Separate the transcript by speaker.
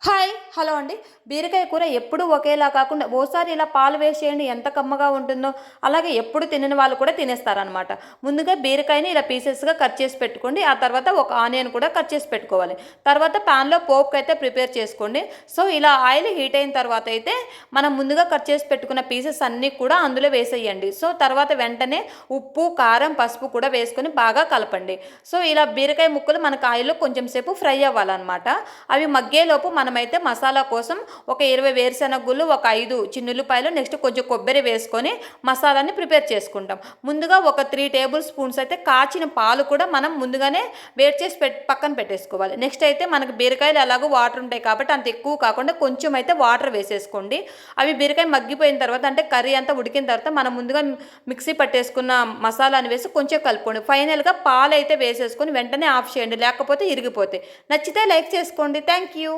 Speaker 1: Hi hello అండి. బీరకాయ కూర ఎప్పుడు ఒకేలా కాకుండా ఓసారి ఇలా పాలు వేసేయండి ఎంత కమ్మగా ఉంటుందో. అలాగే ఎప్పుడు తినని వాళ్ళు కూడా తినేస్తారనమాట. ముందుగా బీరకాయని ఇలా పీసెస్గా కట్ చేసి పెట్టుకోండి. ఆ తర్వాత ఒక ఆనియన్ కూడా కట్ చేసి పెట్టుకోవాలి. తర్వాత ప్యాన్లో పోపుకైతే ప్రిపేర్ చేసుకోండి. సో ఇలా ఆయిల్ హీట్ అయిన తర్వాత అయితే మనం ముందుగా కట్ చేసి పెట్టుకున్న పీసెస్ అన్నీ కూడా అందులో వేసేయండి. సో తర్వాత వెంటనే ఉప్పు కారం పసుపు కూడా వేసుకొని బాగా కలపండి. సో ఇలా బీరకాయ ముక్కలు మనకు ఆయిల్లో కొంచెం సేపు ఫ్రై అవ్వాలన్నమాట. అవి మగ్గేలోపు మనమైతే మసాలా కోసం ఒక 20 వేరుశెనగ గుళ్ళు, ఒక 5 చిన్నుల్లిపాయలు, నెక్స్ట్ కొంచెం కొబ్బరి వేసుకొని మసాలాని ప్రిపేర్ చేసుకుంటాం. ముందుగా ఒక 3 టేబుల్ స్పూన్స్ అయితే కాచిన పాలు కూడా మనం ముందుగానే వేడి చేసి పక్కన పెట్టేసుకోవాలి. నెక్స్ట్ అయితే మనకు బీరకాయలు ఎలాగో వాటర్ ఉంటాయి కాబట్టి అంత ఎక్కువ కాకుండా కొంచెం అయితే వాటర్ వేసేసుకోండి. అవి బీరకాయ మగ్గిపోయిన తర్వాత అంటే కర్రీ అంతా ఉడికిన తర్వాత మనం ముందుగా మిక్సీ పట్టేసుకున్న మసాలాని వేసి కొంచెం కలుపుకోండి. ఫైనల్గా పాలు అయితే వేసేసుకొని వెంటనే ఆఫ్ చేయండి, లేకపోతే ఇరిగిపోతాయి. నచ్చితే లైక్ చేసుకోండి. Thank you.